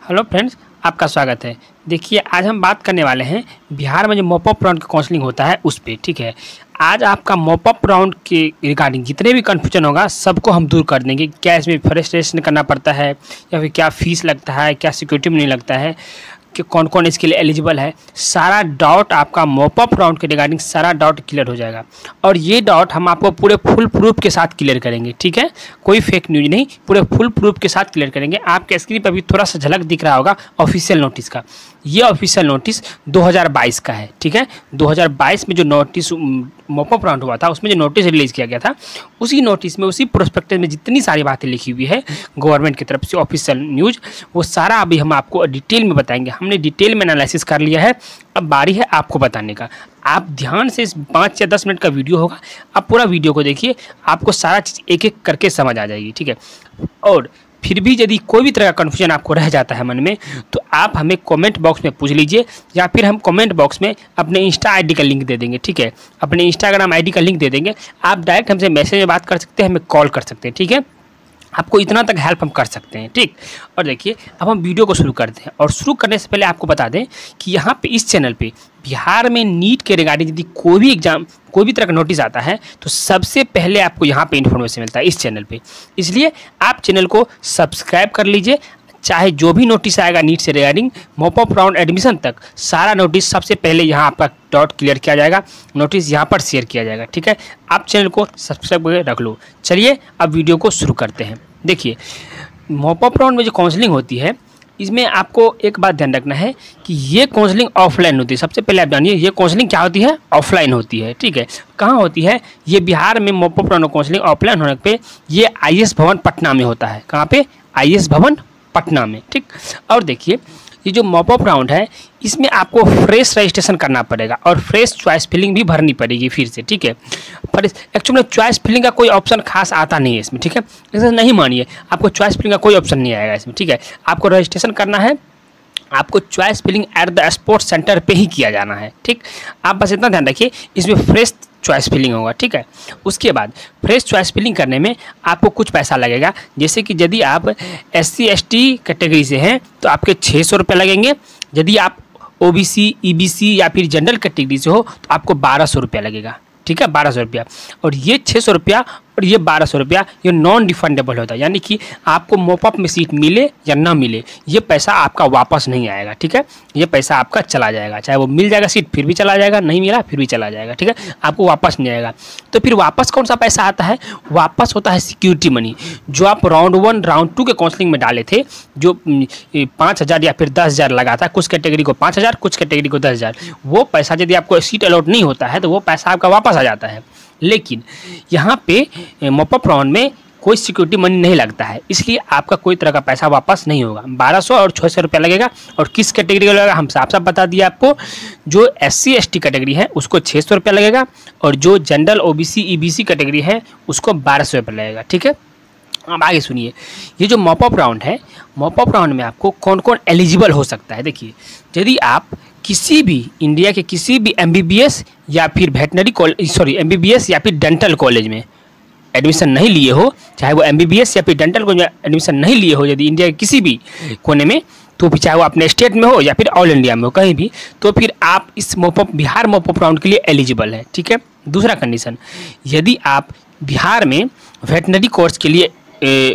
Hello friends, आपका स्वागत है। देखिए, आज हम बात करने वाले हैं बिहार में जो मॉप अप राउंड का काउंसलिंग होता है उस पे। ठीक है, आज आपका मॉप अप राउंड के रिगार्डिंग जितने भी कन्फ्यूजन होगा सबको हम दूर कर देंगे। क्या इसमें रजिस्ट्रेशन करना पड़ता है या फिर क्या फ़ीस लगता है, क्या सिक्योरिटी में नहीं लगता है, कि कौन कौन इसके लिए एलिजिबल है, सारा डाउट आपका मॉप अप राउंड के रिगार्डिंग सारा डाउट क्लियर हो जाएगा। और ये डाउट हम आपको पूरे फुल प्रूफ के साथ क्लियर करेंगे। ठीक है, कोई फेक न्यूज नहीं, पूरे फुल प्रूफ के साथ क्लियर करेंगे। आपके स्क्रीन पर भी थोड़ा सा झलक दिख रहा होगा ऑफिशियल नोटिस का। ये ऑफिशियल नोटिस 2022 का है। ठीक है, 2022 में जो नोटिस मॉप अप राउंड हुआ था उसमें जो नोटिस रिलीज़ किया गया था, उसी नोटिस में, उसी प्रोस्पेक्टस में जितनी सारी बातें लिखी हुई है गवर्नमेंट की तरफ से ऑफिशियल न्यूज़, वो सारा अभी हम आपको डिटेल में बताएंगे। हमने डिटेल में एनालिसिस कर लिया है, अब बारी है आपको बताने का। आप ध्यान से इस 5 या 10 मिनट का वीडियो होगा, आप पूरा वीडियो को देखिए, आपको सारा चीज़ एक एक करके समझ आ जाएगी। ठीक है, और फिर भी यदि कोई भी तरह का कन्फ्यूजन आपको रह जाता है मन में, तो आप हमें कमेंट बॉक्स में पूछ लीजिए, या फिर हम कमेंट बॉक्स में अपने इंस्टा आईडी का लिंक दे देंगे। ठीक है, अपने इंस्टाग्राम आईडी का लिंक दे देंगे। आप डायरेक्ट हमसे मैसेज में बात कर सकते हैं, हमें कॉल कर सकते हैं। ठीक है, आपको इतना तक हेल्प हम कर सकते हैं। ठीक, और देखिए अब हम वीडियो को शुरू करते हैं। और शुरू करने से पहले आपको बता दें कि यहाँ पे इस चैनल पे बिहार में नीट के रिगार्डिंग यदि कोई भी एग्जाम, कोई भी तरह का नोटिस आता है तो सबसे पहले आपको यहाँ पे इन्फॉर्मेशन मिलता है इस चैनल पे। इसलिए आप चैनल को सब्सक्राइब कर लीजिए। चाहे जो भी नोटिस आएगा नीट से regarding mop up round admission तक, सारा नोटिस सबसे पहले यहाँ आपका डाउट क्लियर किया जाएगा, नोटिस यहाँ पर शेयर किया जाएगा। ठीक है, आप चैनल को सब्सक्राइब करके रख लो। चलिए अब वीडियो को शुरू करते हैं। देखिए, मॉप अप राउंड में जो काउंसलिंग होती है, इसमें आपको एक बात ध्यान रखना है कि ये काउंसलिंग ऑफलाइन होती है। सबसे पहले आप जानिए ये काउंसलिंग क्या होती है, ऑफलाइन होती है। ठीक है, कहाँ होती है ये? बिहार में mop up round counselling offline होने पे ये IAS भवन पटना में होता है। कहाँ पे? IAS भवन पटना में। ठीक, और देखिए ये जो मॉप अप राउंड है इसमें आपको फ्रेश रजिस्ट्रेशन करना पड़ेगा और फ्रेश चॉइस फिलिंग भी भरनी पड़ेगी फिर से। ठीक है, पर एक्चुअली चॉइस फिलिंग का कोई ऑप्शन खास आता नहीं है इसमें। ठीक है, ऐसा नहीं मानिए, आपको चॉइस फिलिंग का कोई ऑप्शन नहीं आएगा इसमें। ठीक है, आपको रजिस्ट्रेशन करना है, आपको choice filling at the sports centre पे ही किया जाना है। ठीक, आप बस इतना ध्यान रखिए, इसमें फ्रेश चॉइस फिलिंग होगा। ठीक है, उसके बाद फ्रेश चॉइस फिलिंग करने में आपको कुछ पैसा लगेगा। जैसे कि यदि आप SC ST कैटेगरी से हैं तो आपके 600 रुपये लगेंगे। यदि आप OBC EBC या फिर जनरल कैटेगरी से हो तो आपको 1200 रुपया लगेगा। ठीक है, 1200 रुपया। और ये 600 रुपया और ये 1200 रुपया ये नॉन रिफंडेबल होता है, यानी कि आपको मॉप अप में सीट मिले या ना मिले ये पैसा आपका वापस नहीं आएगा। ठीक है, ये पैसा आपका चला जाएगा, चाहे वो मिल जाएगा सीट फिर भी चला जाएगा, नहीं मिला फिर भी चला जाएगा। ठीक है, आपको वापस नहीं आएगा। तो फिर वापस कौन सा पैसा आता है? वापस होता है सिक्योरिटी मनी, जो आप राउंड 1 राउंड 2 के काउंसलिंग में डाले थे, जो 5000 या फिर 10,000 लगा था। कुछ कैटेगरी को 5000, कुछ कैटेगरी को 10,000। वो पैसा यदि आपको सीट अलॉट नहीं होता है तो वो पैसा आपका वापस आ जाता है। लेकिन यहाँ पे मॉप अप राउंड में कोई सिक्योरिटी मनी नहीं लगता है, इसलिए आपका कोई तरह का पैसा वापस नहीं होगा। 1200 और 600 रुपया लगेगा। और किस कैटेगरी का लगेगा हम साफ साफ बता दिया आपको। जो SC ST कैटेगरी है उसको 600 रुपया लगेगा, और जो जनरल OBC EBC कैटेगरी है उसको 1200 रुपया लगेगा। ठीक है, अब आगे सुनिए, ये जो मॉप अप राउंड है, मॉप अप राउंड में आपको कौन कौन एलिजिबल हो सकता है। देखिए, यदि आप किसी भी इंडिया के किसी भी MBBS या फिर वेटनरी कॉलेज, MBBS या फिर डेंटल कॉलेज में एडमिशन नहीं लिए हो, चाहे वो MBBS या फिर डेंटल कॉलेज में एडमिशन नहीं लिए हो यदि इंडिया के किसी भी कोने में, तो भी चाहे वो अपने स्टेट में हो या फिर ऑल इंडिया में हो कहीं भी, तो फिर आप इस बिहार मॉप अप राउंड के लिए एलिजिबल है। ठीक है, दूसरा कंडीशन, यदि आप बिहार में वेटनरी कोर्स के लिए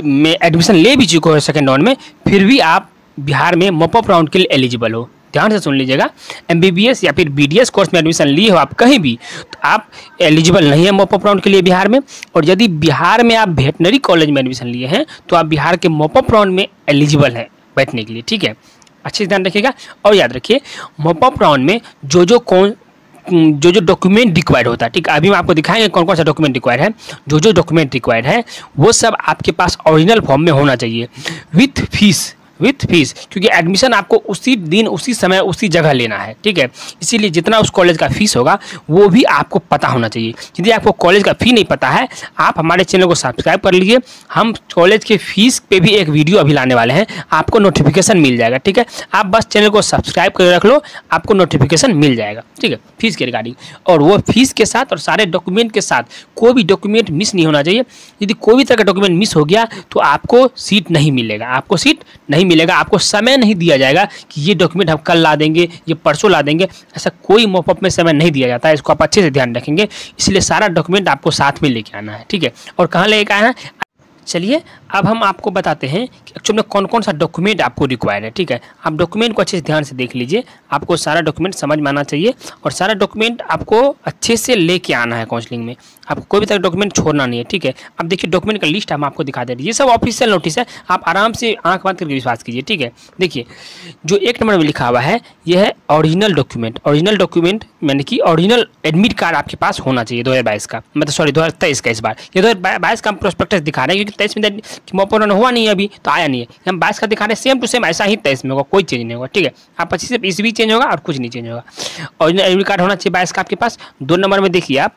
में एडमिशन ले भी चुके हो सेकेंड राउंड में, फिर भी आप बिहार में मॉप अप राउंड के लिए एलिजिबल हो। ध्यान से सुन लीजिएगा, MBBS या फिर BDS कोर्स में एडमिशन लिए हो आप कहीं भी, तो आप एलिजिबल नहीं है मॉप अप राउंड के लिए बिहार में। और यदि बिहार में आप वेटनरी कॉलेज में एडमिशन लिए हैं तो आप बिहार के मॉप अप राउंड में एलिजिबल हैं बैठने के लिए। ठीक है, अच्छे से ध्यान रखिएगा। और याद रखिए, मॉप अप राउंड में जो डॉक्यूमेंट रिक्वायर्ड होता है, ठीक है, अभी हम आपको दिखाएंगे कौन कौन सा डॉक्यूमेंट रिक्वायर्ड है। जो डॉक्यूमेंट रिक्वायर्ड है वो सब आपके पास ओरिजिनल फॉर्म में होना चाहिए, विथ फीस, क्योंकि एडमिशन आपको उसी दिन उसी समय उसी जगह लेना है। ठीक है, इसीलिए जितना उस कॉलेज का फीस होगा वो भी आपको पता होना चाहिए। यदि आपको कॉलेज का फ़ी नहीं पता है, आप हमारे चैनल को सब्सक्राइब कर लीजिए। हम कॉलेज के फीस पे भी एक वीडियो अभी लाने वाले हैं, आपको नोटिफिकेशन मिल जाएगा। ठीक है, आप बस चैनल को सब्सक्राइब कर रख लो, आपको नोटिफिकेशन मिल जाएगा। ठीक है, फीस के रिगार्डिंग, और वो फीस के साथ और सारे डॉक्यूमेंट के साथ कोई भी डॉक्यूमेंट मिस नहीं होना चाहिए। यदि कोई भी तरह का डॉक्यूमेंट मिस हो गया तो आपको सीट नहीं मिलेगा, आपको सीट नहीं नहीं मिलेगा, आपको समय नहीं दिया जाएगा कि ये डॉक्यूमेंट हम कल ला देंगे, ये परसों ला देंगे, ऐसा कोई मॉपअप में समय नहीं दिया जाता है। इसको आप अच्छे से ध्यान रखेंगे, इसलिए सारा डॉक्यूमेंट आपको साथ में लेके आना है, ठीक है। और कहाँ लेके आना है, चलिए अब हम आपको बताते हैं कि एक्चुअली में कौन कौन सा डॉक्यूमेंट आपको रिक्वायर्ड है, ठीक है। आप डॉक्यूमेंट को अच्छे से ध्यान से देख लीजिए, आपको सारा डॉक्यूमेंट समझ में आना चाहिए और सारा डॉक्यूमेंट आपको अच्छे से लेके आना है काउंसलिंग में, आपको कोई भी तरह डॉक्यूमेंट छोड़ना नहीं है, ठीक है। अब देखिए डॉक्यूमेंट का लिस्ट हम आपको दिखा दे रहे हैं, ये सब ऑफिशियल नोटिस है, आप आराम से आंख बंद करके विश्वास कीजिए, ठीक है। देखिए जो 1 नंबर में लिखा हुआ है यह है ओरिजिनल डॉक्यूमेंट। ओरिजिनल डॉक्यूमेंट यानी कि ओरिजिनल एडमिट कार्ड आपके पास होना चाहिए 2022 का, मतलब सॉरी 2023 का। इस बार ये 2022 का हम प्रोस्पेक्टस दिखा रहे हैं क्योंकि 23 में मॉपअप राउंड हुआ नहीं है अभी, तो आया नहीं है। हम 22 का दिखा रहे हैं, सेम टू सेम ऐसा ही 23 में होगा, कोई चेंज नहीं होगा, ठीक है। आप अच्छे से इस भी चेंज होगा और कुछ नहीं चेंज होगा। ओरिजिनल एडमिट कार्ड होना चाहिए 22 का आपके पास। 2 नंबर में देखिए आप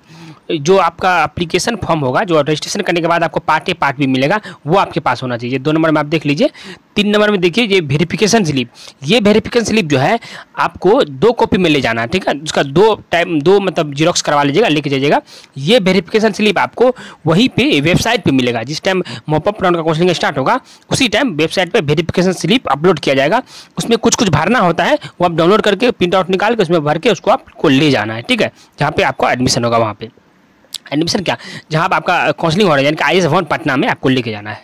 जो आपका एप्लीकेशन फॉर्म होगा, जो रजिस्ट्रेशन करने के बाद आपको पार्ट ए पार्ट बी मिलेगा, वो आपके पास होना चाहिए। 2 नंबर में आप देख लीजिए। 3 नंबर में देखिए ये वेरिफिकेशन स्लिप, ये वेरिफिकेशन स्लिप जो है आपको 2 कॉपी में ले जाना है, ठीक है। उसका 2 मतलब जीरोक्स करवा लीजिएगा, लेके जाइएगा। ये वेरिफिकेशन स्लिप आपको वहीं पे वेबसाइट पे मिलेगा, जिस टाइम मॉपअप राउंड का काउंसलिंग स्टार्ट होगा उसी टाइम वेबसाइट पे वेरिफिकेशन स्लिप अपलोड किया जाएगा। उसमें कुछ भरना होता है, वो आप डाउनलोड करके प्रिंट आउट निकाल के उसमें भर के उसको आपको ले जाना है, ठीक है। जहाँ पे आपको एडमिशन होगा, वहाँ पे एडमिशन क्या, जहाँ पर आपका काउंसलिंग हो रहा है, यानी कि IS 1 पटना में आपको लेके जाना है।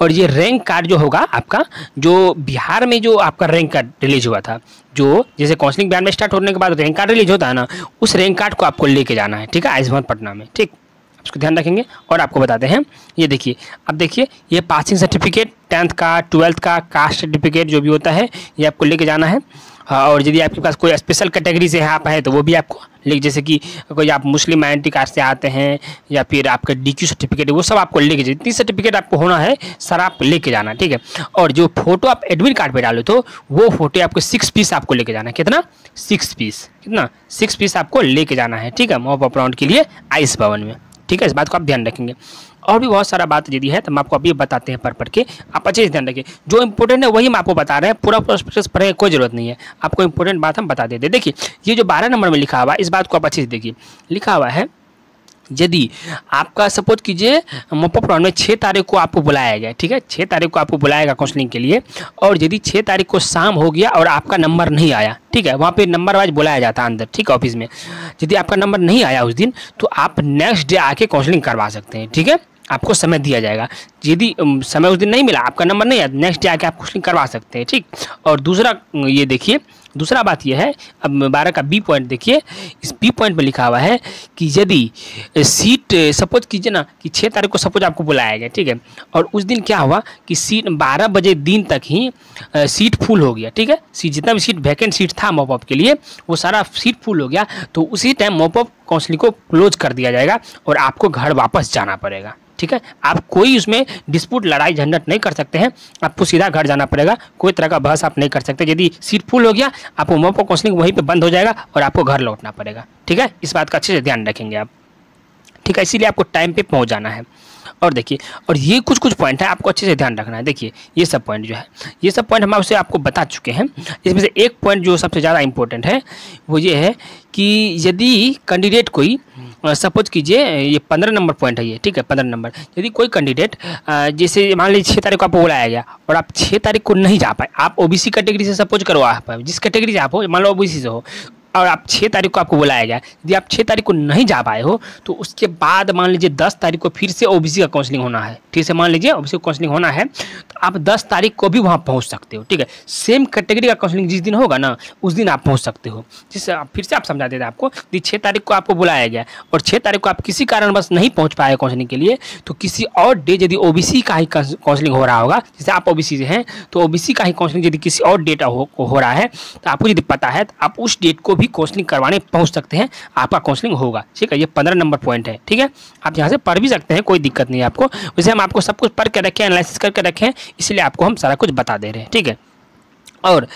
और ये रैंक कार्ड जो होगा आपका, जो बिहार में जो आपका रैंक कार्ड रिलीज हुआ था, जो जैसे काउंसलिंग बिहार में स्टार्ट होने के बाद रैंक कार्ड रिलीज होता है ना, उस रैंक कार्ड को आपको लेके जाना है, ठीक है, IS 1 पटना में, ठीक। उसको ध्यान रखेंगे। और आपको बताते हैं, ये देखिए, अब देखिए ये पासिंग सर्टिफिकेट 10th का 12th का कास्ट सर्टिफिकेट जो भी होता है ये आपको लेके जाना है। और यदि आपके पास कोई स्पेशल कैटेगरी से आप है तो वो भी आपको लेके, जैसे कि कोई आप मुस्लिम माइनॉरिटी कास्ट से आते हैं या फिर आपका DQ सर्टिफिकेट है, वो सब आपको लेके, जितनी सर्टिफिकेट आपको होना है सारा आप लेके जाना, ठीक है। और जो फोटो आप एडमिट कार्ड पे डालो तो वो फोटो आपको 6 पीस आपको लेके जाना है। कितना? 6 पीस। कितना? 6 पीस आपको लेके जाना है, ठीक है, मॉपअप राउंड के लिए IS भवन में, ठीक है। इस बात को आप ध्यान रखेंगे। और भी बहुत सारा बात यदि है तो हम आपको अभी बताते हैं पढ़ के, आप अच्छे से ध्यान रखिए। जो इंपॉर्टेंट है वही हम आपको बता रहे हैं, पूरा प्रोस्पेक्टस पढ़ने की कोई जरूरत नहीं है, आपको इंपॉर्टेंट बात हम बता देते हैं। देखिए ये जो 12 नंबर में लिखा हुआ है, इस बात को आप अच्छे से देखिए। लिखा हुआ है यदि आपका सपोज कीजिए मॉपअप राउंड में 6 तारीख को आपको बुलाया गया, ठीक है, 6 तारीख को आपको बुलाएगा काउंसलिंग के लिए, और यदि 6 तारीख को शाम हो गया और आपका नंबर नहीं आया, ठीक है, वहाँ पे नंबर वाइज बुलाया जाता है अंदर, ठीक है, ऑफिस में। यदि आपका नंबर नहीं आया उस दिन तो आप नेक्स्ट डे आके काउंसलिंग करवा सकते हैं, ठीक है, आपको समय दिया जाएगा। यदि समय उस दिन नहीं मिला, आपका नंबर नहीं आया, नेक्स्ट डे आके आप काउंसलिंग करवा सकते हैं, ठीक। और दूसरा ये देखिए, दूसरा बात ये है, अब 12 का B पॉइंट देखिए, इस B पॉइंट में लिखा हुआ है कि यदि सीट सपोज कीजिए ना कि 6 तारीख को सपोज आपको बुलाया गया, ठीक है, और उस दिन क्या हुआ कि सीट 12 बजे दिन तक ही सीट फुल हो गया, ठीक है, सीट जितना भी सीट वैकेंट सीट था मॉपअप के लिए वो सारा सीट फुल हो गया, तो उसी टाइम मॉपअप काउंसलिंग को क्लोज कर दिया जाएगा और आपको घर वापस जाना पड़ेगा, ठीक है। आप कोई उसमें डिस्प्यूट लड़ाई झंझट नहीं कर सकते हैं, आपको सीधा घर जाना पड़ेगा, कोई तरह का बहस आप नहीं कर सकते। यदि सीट फुल हो गया आपको मॉपअप काउंसलिंग वहीं पे बंद हो जाएगा और आपको घर लौटना पड़ेगा, ठीक है। इस बात का अच्छे से ध्यान रखेंगे आप, ठीक है, इसीलिए आपको टाइम पे पहुंच जाना है। और देखिए, और ये कुछ पॉइंट है आपको अच्छे से ध्यान रखना है। देखिए ये सब पॉइंट जो है, ये सब पॉइंट हम आपको बता चुके हैं। इसमें से एक पॉइंट जो सबसे ज़्यादा इंपॉर्टेंट है वो ये है कि यदि कैंडिडेट कोई सपोज कीजिए, ये 15 नंबर पॉइंट है ये, ठीक है, 15 नंबर, यदि कोई कैंडिडेट जैसे मान लीजिए 6 तारीख को आपको बुलाया गया और आप 6 तारीख को नहीं जा पाए, आप OBC कैटेगरी से सपोज करो, आप जिस कैटेगरी से आप हो, मान लो OBC से हो, और आप 6 तारीख को आपको बुलाया गया, यदि आप 6 तारीख को नहीं जा पाए हो तो उसके बाद मान लीजिए 10 तारीख को फिर से OBC का काउंसलिंग होना है, ठीक है, मान लीजिए OBC का काउंसलिंग होना है तो आप 10 तारीख को भी वहाँ पहुँच सकते हो, ठीक है। सेम कैटेगरी का काउंसलिंग जिस दिन होगा ना उस दिन आप पहुँच सकते हो। जिससे फिर से आप समझा देते हैं आपको, यदि 6 तारीख को आपको बुलाया गया और 6 तारीख को आप किसी कारणवश नहीं पहुँच पाए काउंसलिंग के लिए, तो किसी और डे यदि OBC का ही काउंसलिंग हो रहा होगा, जैसे आप OBC से हैं तो OBC का ही काउंसलिंग यदि किसी और डेट हो रहा है तो आपको यदि पता है तो आप उस डेट को भी काउंसलिंग करवाने पहुंच सकते हैं, आपका काउंसलिंग होगा, ठीक है। ये 15 नंबर पॉइंट है, ठीक है, आप यहाँ से पढ़ भी सकते हैं, कोई दिक्कत नहीं है आपको। वैसे हम आपको सब कुछ पढ़ के रखें, एनालिसिस करके रखें, इसलिए आपको हम सारा कुछ बता दे रहे हैं, ठीक है। और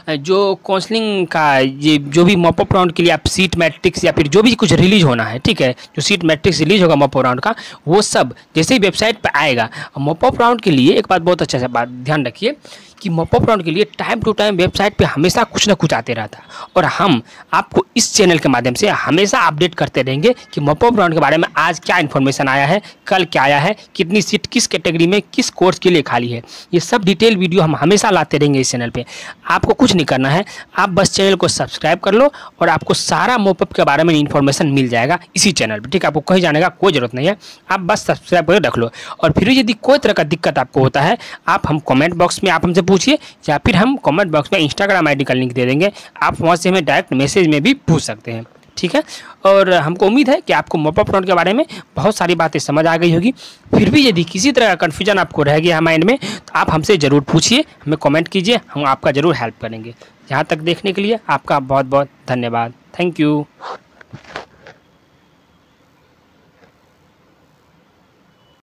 जो काउंसलिंग का ये जो भी मॉपअप राउंड के लिए आप सीट मैट्रिक्स या फिर जो भी कुछ रिलीज होना है, ठीक है, जो सीट मैट्रिक्स रिलीज होगा मॉपअप राउंड का, वो सब जैसे ही वेबसाइट पर आएगा। मॉपअप राउंड के लिए एक बात बहुत अच्छा सा बात ध्यान रखिए कि मॉपअप राउंड के लिए टाइम टू टाइम वेबसाइट पे हमेशा कुछ ना कुछ आते रहता है और हम आपको इस चैनल के माध्यम से हमेशा अपडेट करते रहेंगे कि मॉपअप राउंड के बारे में आज क्या इन्फॉर्मेशन आया है, कल क्या आया है, कितनी सीट किस कैटेगरी में किस कोर्स के लिए खाली है। ये सब डिटेल वीडियो हम हमेशा लाते रहेंगे इस चैनल पे। आपको कुछ नहीं करना है, आप बस चैनल को सब्सक्राइब कर लो और आपको सारा मॉपअप के बारे में इन्फॉर्मेशन मिल जाएगा इसी चैनल पे। ठीक है, आपको कहीं जाने का कोई ज़रूरत नहीं है, आप बस सब्सक्राइब करके रख लो। और फिर यदि कोई तरह का दिक्कत आपको होता है, आप हम कमेंट बॉक्स में आप हमसे पूछिए या फिर हम कमेंट बॉक्स में इंस्टाग्राम आईडी का लिंक दे देंगे, आप वहाँ से हमें डायरेक्ट मैसेज में भी पूछ सकते हैं। ठीक है, और हमको उम्मीद है कि आपको मॉपअप राउंड के बारे में बहुत सारी बातें समझ आ गई होगी। फिर भी यदि किसी तरह का कन्फ्यूजन आपको रह गया माइंड में तो आप हमसे ज़रूर पूछिए, हमें कमेंट कीजिए, हम आपका ज़रूर हेल्प करेंगे। यहाँ तक देखने के लिए आपका बहुत बहुत धन्यवाद। Thank you.